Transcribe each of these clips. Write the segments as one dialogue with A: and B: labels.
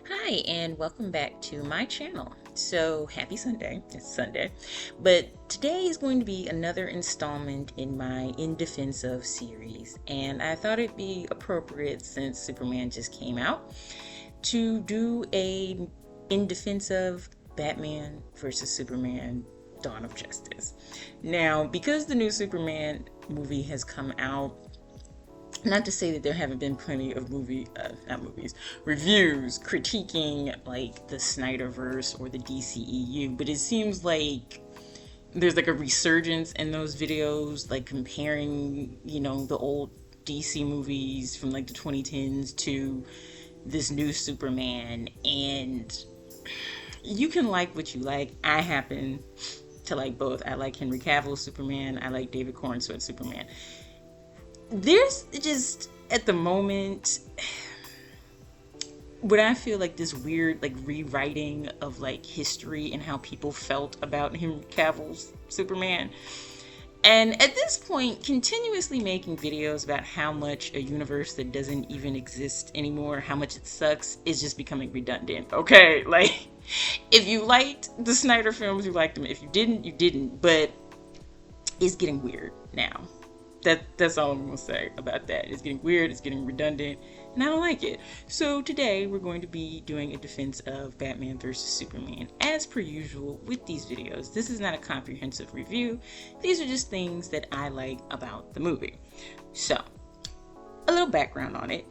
A: Hi, and welcome back to my channel. So, happy Sunday. It's Sunday. But today is going to be another installment in my In Defense of series. And I thought it'd be appropriate, since Superman just came out, to do a In Defense of Batman versus Superman Dawn of Justice. Now, because the new Superman movie has come out, not to say that there haven't been plenty of not movies, reviews critiquing like the Snyderverse or the DCEU, but it seems like there's like a resurgence in those videos, like comparing, the old DC movies from like the 2010s to this new Superman. And you can like what you like. I happen to like both. I like Henry Cavill's Superman. I like David Cornsweet's Superman. There's just at the moment what I feel like this weird like rewriting of like history and how people felt about Henry Cavill's Superman. And at this point, continuously making videos about how much a universe that doesn't even exist anymore, how much it sucks, is just becoming redundant. Okay, like if you liked the Snyder films, you liked them. If you didn't, you didn't. But it's getting weird now. That's all I'm gonna say about that. It's getting weird, it's getting redundant, and I don't like it. So today we're going to be doing a defense of Batman vs. Superman. As per usual with these videos, this is not a comprehensive review. These are just things that I like about the movie. So, a little background on it.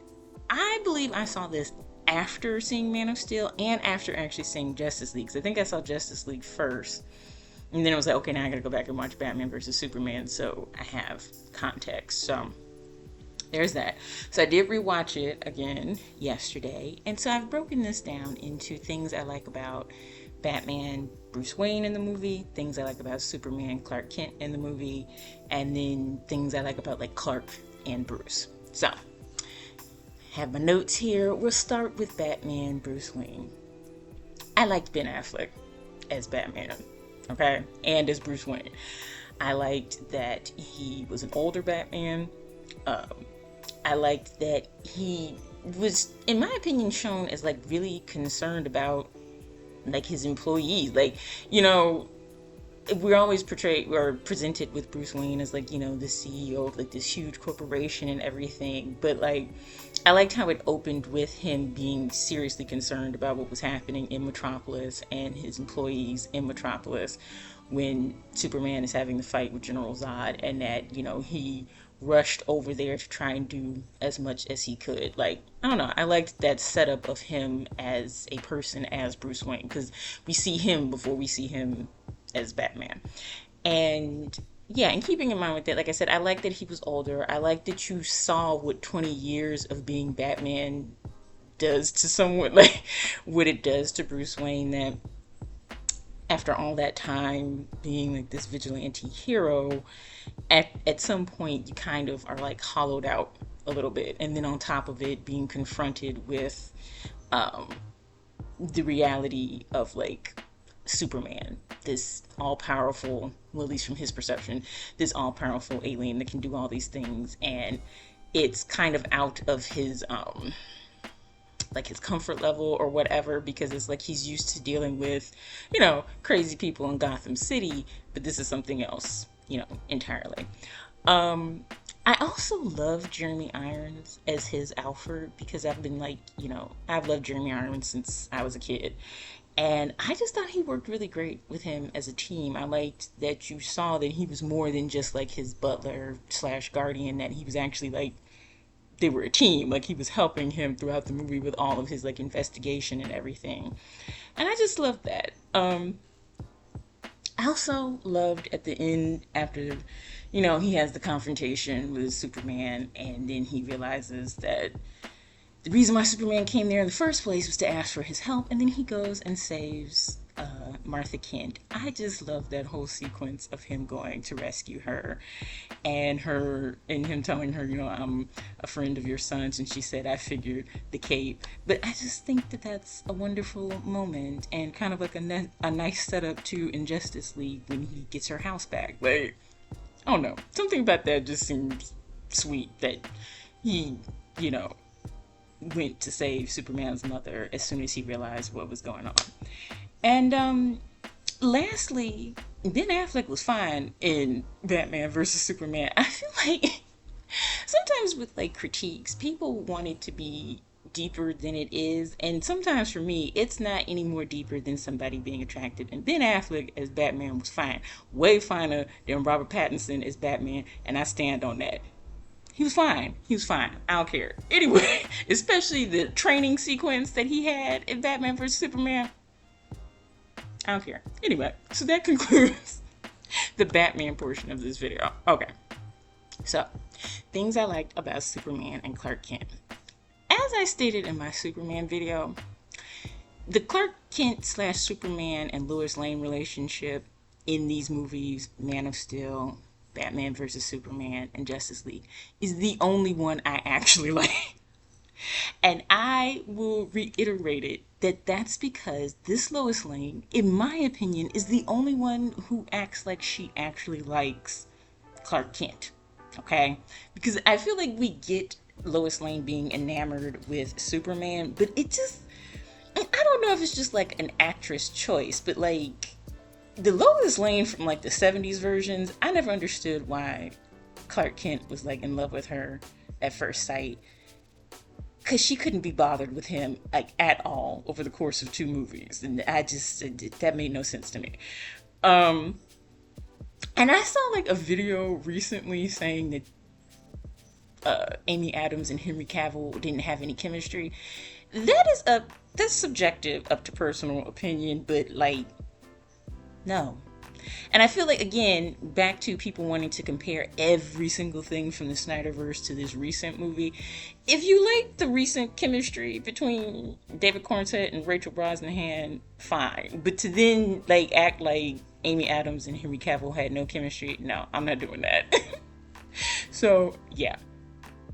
A: I believe I saw this after seeing Man of Steel and after actually seeing Justice League. So I think I saw Justice League first. And then it was like, okay, now I gotta go back and watch Batman versus Superman, so I have context. So there's that. So I did rewatch it again yesterday, and so I've broken this down into things I like about Batman, Bruce Wayne in the movie, things I like about Superman, Clark Kent in the movie, and then things I like about like Clark and Bruce. So have my notes here. We'll start with Batman, Bruce Wayne. I liked Ben Affleck as Batman. Okay, and as Bruce Wayne, I liked that he was an older Batman. I liked that he was, in my opinion, shown as like really concerned about like his employees. Like, we're always portrayed or presented with Bruce Wayne as like, the CEO of like this huge corporation and everything. But like, I liked how it opened with him being seriously concerned about what was happening in Metropolis and his employees in Metropolis when Superman is having the fight with General Zod, and that, he rushed over there to try and do as much as he could. Like, I don't know, I liked that setup of him as a person, as Bruce Wayne, because we see him before we see him as Batman. And yeah, and keeping in mind with that, like I said, I like that he was older. I like that you saw what 20 years of being Batman does to someone, like what it does to Bruce Wayne, that after all that time being like this vigilante hero, at some point you kind of are like hollowed out a little bit. And then on top of it, being confronted with the reality of like Superman, this all-powerful, well, at least from his perception, this all-powerful alien that can do all these things, and it's kind of out of his like his comfort level or whatever, because it's like he's used to dealing with, crazy people in Gotham City, but this is something else, entirely. I also love Jeremy Irons as his Alfred, because I've been like, I've loved Jeremy Irons since I was a kid. And I just thought he worked really great with him as a team. I liked that you saw that he was more than just like his butler slash guardian, that he was actually like, they were a team. Like, he was helping him throughout the movie with all of his like investigation and everything. And I just loved that. I also loved at the end, after, he has the confrontation with Superman, and then he realizes that the reason why Superman came there in the first place was to ask for his help, and then he goes and saves Martha Kent. I just love that whole sequence of him going to rescue her, and him telling her, I'm a friend of your son's, and she said, I figured the cape. But I just think that that's a wonderful moment, and kind of like a nice setup to in Justice League when he gets her house back. Like, I don't know, something about that just seems sweet, that he, went to save Superman's mother as soon as he realized what was going on. And lastly, Ben Affleck was fine in Batman versus Superman. I feel like sometimes with like critiques, people want it to be deeper than it is, and sometimes for me it's not any more deeper than somebody being attractive. And Ben Affleck as Batman was fine, way finer than Robert Pattinson as Batman, and I stand on that. He was fine. He was fine. I don't care. Anyway, especially the training sequence that he had in Batman vs Superman. I don't care. Anyway, so that concludes the Batman portion of this video. Okay. So, things I liked about Superman and Clark Kent. As I stated in my Superman video, the Clark Kent / Superman and Lois Lane relationship in these movies, Man of Steel, Batman vs. Superman, and Justice League, is the only one I actually like. And I will reiterate it that that's because this Lois Lane, in my opinion, is the only one who acts like she actually likes Clark Kent. Okay? Because I feel like we get Lois Lane being enamored with Superman, but it just, I don't know if it's just like an actress choice, but like the Lois Lane from like the 70s versions, I never understood why Clark Kent was like in love with her at first sight, because she couldn't be bothered with him like at all over the course of 2 movies, and that made no sense to me. And I saw like a video recently saying that Amy Adams and Henry Cavill didn't have any chemistry. That's subjective, up to personal opinion, but like, no. And I feel like, again, back to people wanting to compare every single thing from the Snyderverse to this recent movie. If you like the recent chemistry between David Cornsett and Rachel Brosnahan, fine. But to then like act like Amy Adams and Henry Cavill had no chemistry, no, I'm not doing that. So yeah,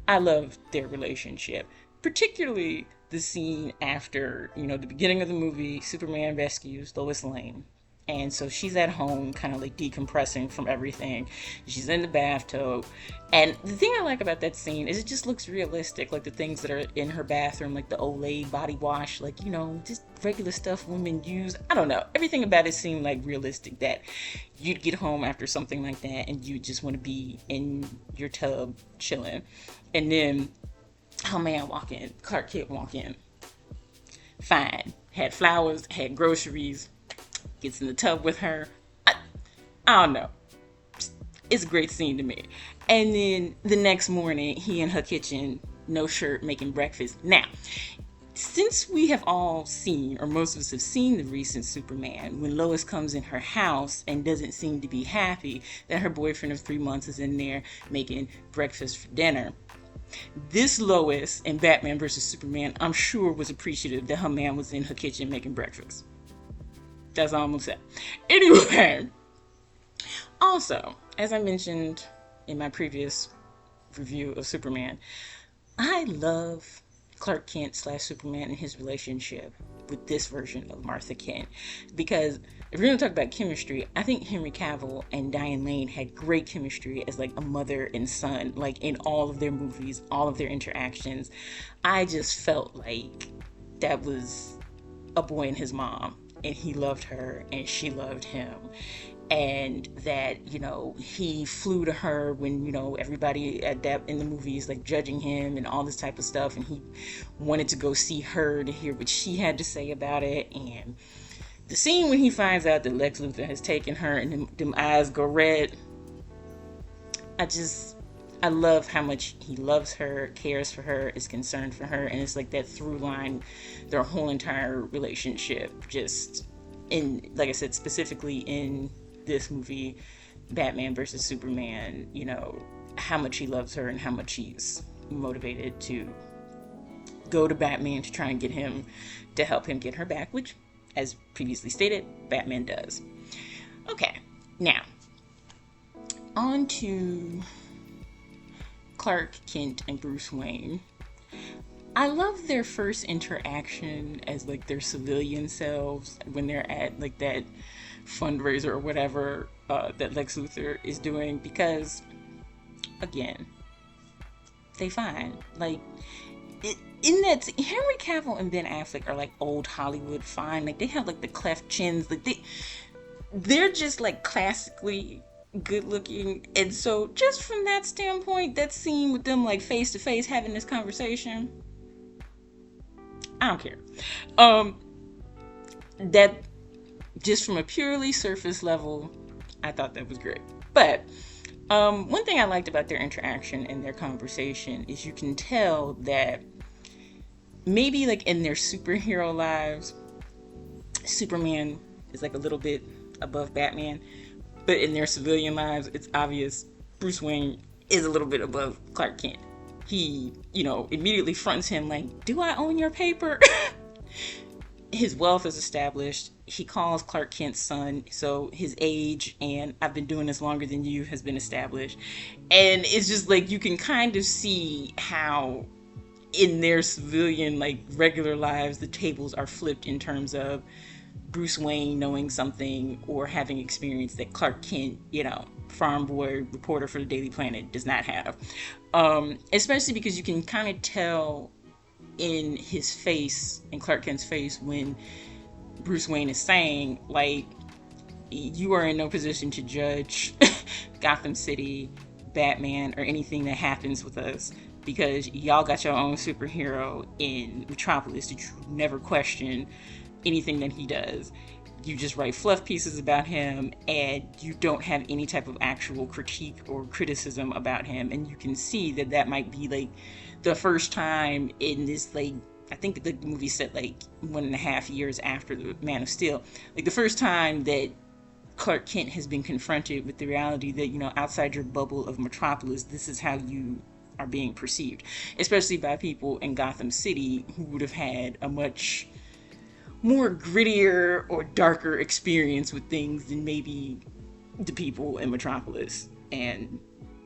A: I love their relationship, particularly the scene after, the beginning of the movie. Superman rescues Lois Lane. And so she's at home, kind of like decompressing from everything. She's in the bathtub. And the thing I like about that scene is it just looks realistic. Like the things that are in her bathroom, like the Olay body wash, like, just regular stuff women use. I don't know. Everything about it seemed like realistic, that you'd get home after something like that and you just want to be in your tub chilling. And then, oh man, Clark Kent walk in. Fine. Had flowers, had groceries. Gets in the tub with her. I don't know. It's a great scene to me. And then the next morning, he in her kitchen, no shirt, making breakfast. Now, since we have all seen, or most of us have seen, the recent Superman, when Lois comes in her house and doesn't seem to be happy that her boyfriend of 3 months is in there making breakfast for dinner, this Lois in Batman vs. Superman, I'm sure, was appreciative that her man was in her kitchen making breakfast. That's all I'm gonna say. Anyway, also, as I mentioned in my previous review of Superman, I love Clark Kent / Superman and his relationship with this version of Martha Kent. Because if we're gonna talk about chemistry, I think Henry Cavill and Diane Lane had great chemistry as like a mother and son, like in all of their movies, all of their interactions. I just felt like that was a boy and his mom. And he loved her and she loved him. And that, he flew to her when, everybody at that in the movies like judging him and all this type of stuff. And he wanted to go see her to hear what she had to say about it. And the scene when he finds out that Lex Luthor has taken her and them eyes go red. I love how much he loves her, cares for her, is concerned for her, and it's like that through line, their whole entire relationship, just in, like I said, specifically in this movie, Batman versus Superman, how much he loves her and how much he's motivated to go to Batman to try and get him to help him get her back, which, as previously stated, Batman does. Okay, now, on to Clark Kent and Bruce Wayne. I love their first interaction as like their civilian selves when they're at like that fundraiser or whatever that Lex Luthor is doing, because again, they fine. Like in that, Henry Cavill and Ben Affleck are like old Hollywood fine. Like they have like the cleft chins. Like they're just like classically good looking. And so just from that standpoint, that scene with them like face to face having this conversation, I don't care. Um, that just from a purely surface level, I thought that was great. But one thing I liked about their interaction and their conversation is you can tell that maybe like in their superhero lives, Superman is like a little bit above Batman, but in their civilian lives, it's obvious Bruce Wayne is a little bit above Clark Kent. He, immediately fronts him like, "Do I own your paper?" His wealth is established. He calls Clark Kent's son, so his age and "I've been doing this longer than you" has been established. And it's just like you can kind of see how in their civilian, like regular lives, the tables are flipped in terms of Bruce Wayne knowing something or having experience that Clark Kent, farm boy reporter for the Daily Planet, does not have. Especially because you can kind of tell in his face, in Clark Kent's face, when Bruce Wayne is saying, like, you are in no position to judge Gotham City, Batman, or anything that happens with us because y'all got your own superhero in Metropolis that you never question anything that he does. You just write fluff pieces about him and you don't have any type of actual critique or criticism about him. And you can see that that might be like the first time in this, like, I think the movie set like 1.5 years after the Man of Steel, like the first time that Clark Kent has been confronted with the reality that, outside your bubble of Metropolis, this is how you are being perceived, especially by people in Gotham City who would have had a much more grittier or darker experience with things than maybe the people in Metropolis, and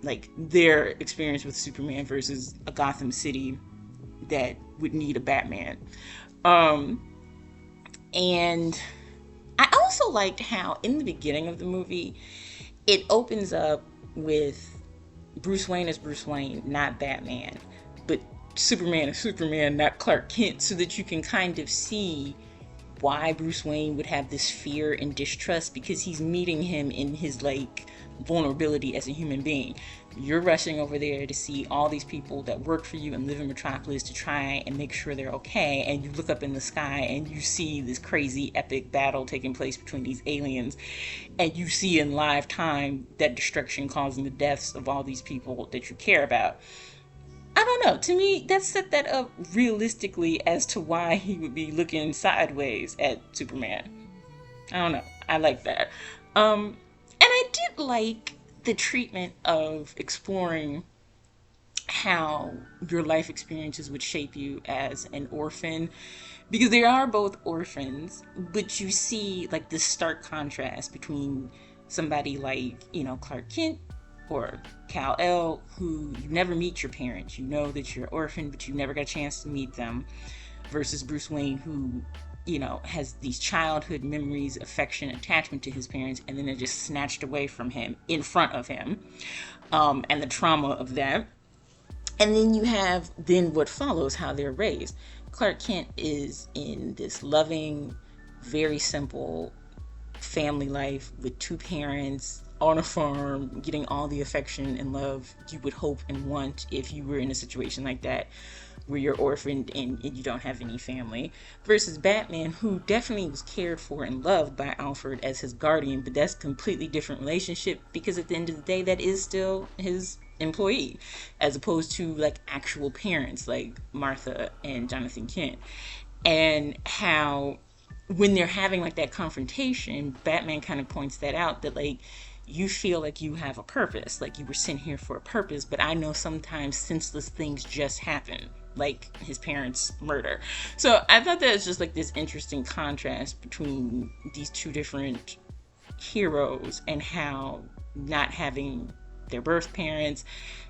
A: like their experience with Superman versus a Gotham City that would need a Batman. And I also liked how in the beginning of the movie it opens up with Bruce Wayne as Bruce Wayne, not Batman, but Superman is Superman, not Clark Kent, so that you can kind of see why Bruce Wayne would have this fear and distrust, because he's meeting him in his like vulnerability as a human being. You're rushing over there to see all these people that work for you and live in Metropolis to try and make sure they're okay, and you look up in the sky and you see this crazy epic battle taking place between these aliens, and you see in live time that destruction causing the deaths of all these people that you care about. I don't know. To me, that set that up realistically as to why he would be looking sideways at Superman. I don't know. I like that. And I did like the treatment of exploring how your life experiences would shape you as an orphan, because they are both orphans, but you see like this stark contrast between somebody like, Clark Kent or Kal-El, who you never meet your parents. You know that you're an orphan, but you never got a chance to meet them, versus Bruce Wayne, who, has these childhood memories, affection, attachment to his parents, and then they're just snatched away from him in front of him, and the trauma of that. And then you have then what follows, how they're raised. Clark Kent is in this loving, very simple family life with two parents on a farm, getting all the affection and love you would hope and want if you were in a situation like that, where you're orphaned and you don't have any family, versus Batman, who definitely was cared for and loved by Alfred as his guardian, but that's a completely different relationship, because at the end of the day, that is still his employee, as opposed to like actual parents like Martha and Jonathan Kent. And how when they're having like that confrontation, Batman kind of points that out, that like, you feel like you have a purpose, like you were sent here for a purpose, but I know sometimes senseless things just happen, like his parents' murder. So I thought that was just like this interesting contrast between these two different heroes, and how not having their birth parents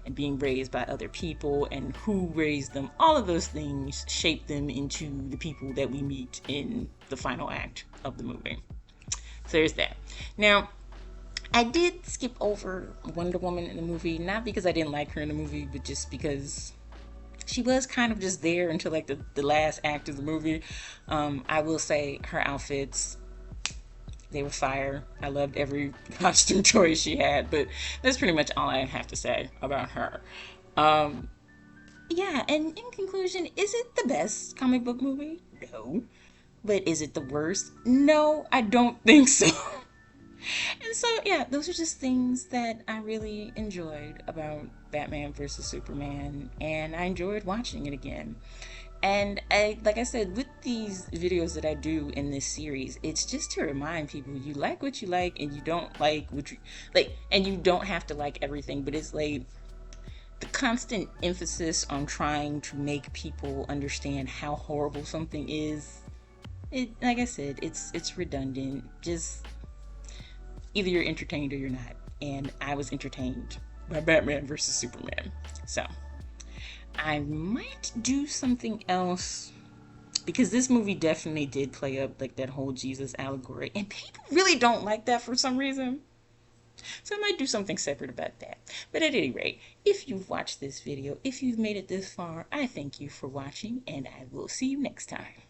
A: and being raised by other people and who raised them, all of those things shape them into the people that we meet in the final act of the movie. So there's that. Now, I did skip over Wonder Woman in the movie, not because I didn't like her in the movie, but just because She was kind of just there until like the last act of the movie. I will say her outfits, they were fire. I loved every costume choice she had, but that's pretty much all I have to say about her. Um, yeah, and in conclusion, is it the best comic book movie? No. But is it the worst? No, I don't think so. And so, yeah, those are just things that I really enjoyed about Batman versus Superman, and I enjoyed watching it again. And like I said, with these videos that I do in this series, it's just to remind people you like what you like, and you don't like what you like, and you don't have to like everything. But it's like the constant emphasis on trying to make people understand how horrible something is. It, like I said, it's redundant. Just either you're entertained or you're not. And I was entertained by Batman versus Superman. So I might do something else because this movie definitely did play up like that whole Jesus allegory, and people really don't like that for some reason. So I might do something separate about that. But at any rate, if you've watched this video, if you've made it this far, I thank you for watching, and I will see you next time.